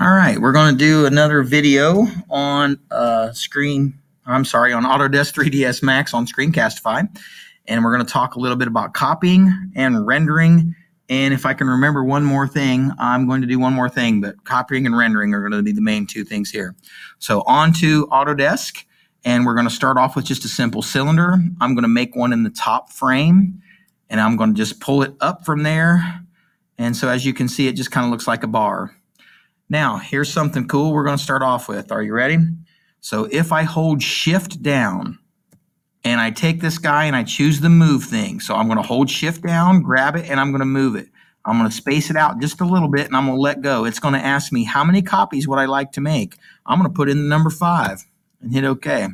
All right, we're going to do another video on on Autodesk 3ds Max on Screencastify, and we're going to talk a little bit about copying and rendering. And if I can remember one more thing, I'm going to do one more thing, but copying and rendering are going to be the main two things here. So on to Autodesk, and we're going to start off with just a simple cylinder. I'm going to make one in the top frame, and I'm going to just pull it up from there. And so as you can see, it just kind of looks like a bar. Now, here's something cool we're going to start off with. Are you ready? So if I hold Shift down and I take this guy and I choose the move thing. So I'm going to hold Shift down, grab it, and I'm going to move it. I'm going to space it out just a little bit and I'm going to let go. It's going to ask me how many copies would I like to make. I'm going to put in the number 5 and hit OK.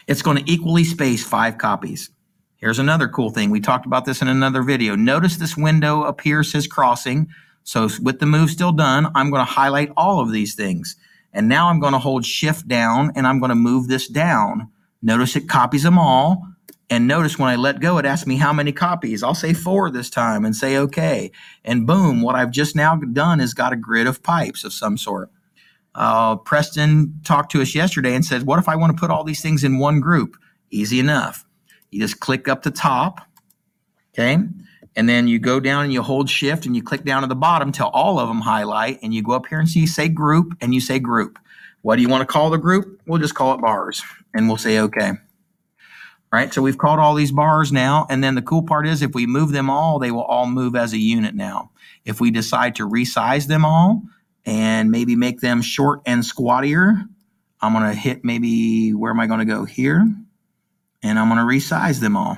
It's going to equally space 5 copies. Here's another cool thing. We talked about this in another video. Notice this window up here says crossing. So with the move still done, I'm going to highlight all of these things. And now I'm going to hold Shift down and I'm going to move this down. Notice it copies them all. And notice when I let go, it asks me how many copies. I'll say 4 this time and say OK. And boom, what I've just now done is got a grid of pipes of some sort. Preston talked to us yesterday and said, what if I want to put all these things in one group? Easy enough. You just click up the top, okay? And then you go down and you hold Shift and you click down to the bottom till all of them highlight, and you go up here and you say group and you say group. What do you want to call the group? We'll just call it bars and we'll say okay. All right, so we've called all these bars now, and then the cool part is if we move them all, they will all move as a unit now. If we decide to resize them all and maybe make them short and squattier, I'm going to hit maybe, where am I going to go? Here. And I'm going to resize them all.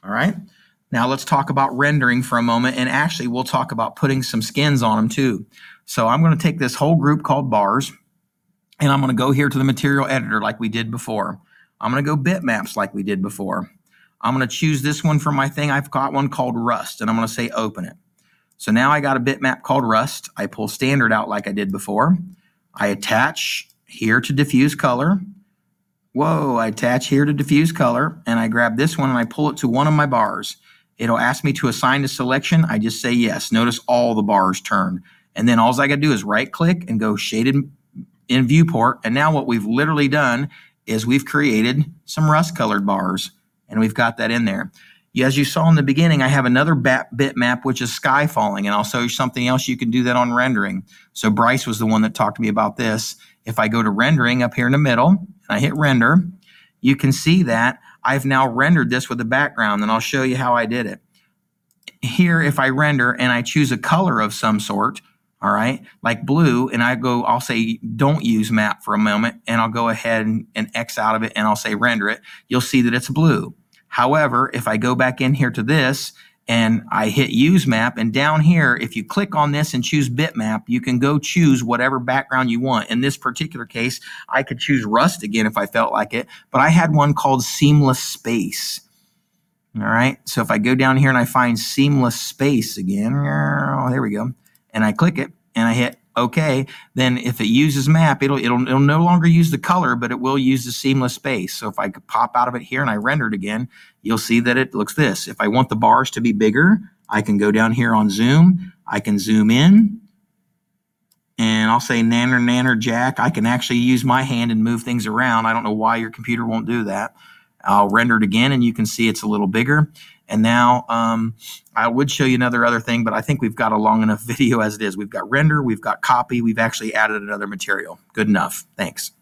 All right. Now let's talk about rendering for a moment. And actually, we'll talk about putting some skins on them too. So I'm going to take this whole group called bars, and I'm going to go here to the material editor like we did before. I'm going to go bitmaps like we did before. I'm going to choose this one for my thing. I've got one called Rust, and I'm going to say open it. So now I got a bitmap called Rust. I pull standard out like I did before. I attach here to diffuse color. Whoa, I attach here to diffuse color, and I grab this one and I pull it to one of my bars. It'll ask me to assign a selection. I just say yes. Notice all the bars turn. And then all I got to do is right click and go shaded in viewport. And now what we've literally done is we've created some rust colored bars, and we've got that in there. As you saw in the beginning, I have another bitmap, which is sky falling, and I'll show you something else you can do that on rendering. So Bryce was the one that talked to me about this. If I go to rendering up here in the middle and I hit render, you can see that I've now rendered this with a background, and I'll show you how I did it. Here, if I render and I choose a color of some sort, all right, like blue, and I'll say don't use map for a moment, and I'll go ahead and X out of it, and I'll say render it. You'll see that it's blue. However, if I go back in here to this and I hit use map, and down here, if you click on this and choose bitmap, you can go choose whatever background you want. In this particular case, I could choose rust again if I felt like it, but I had one called seamless space. All right, so if I go down here and I find seamless space again, oh, there we go, and I click it and I hit OK, then if it uses map, it'll no longer use the color, but it will use the seamless space. So if I could pop out of it here and I render it again, you'll see that it looks this. If I want the bars to be bigger, I can go down here on zoom. I can zoom in, and I'll say nanner jack. I can actually use my hand and move things around. I don't know why your computer won't do that. I'll render it again, and you can see it's a little bigger. And now I would show you other thing, but I think we've got a long enough video as it is. We've got render, we've got copy, we've actually added another material. Good enough. Thanks.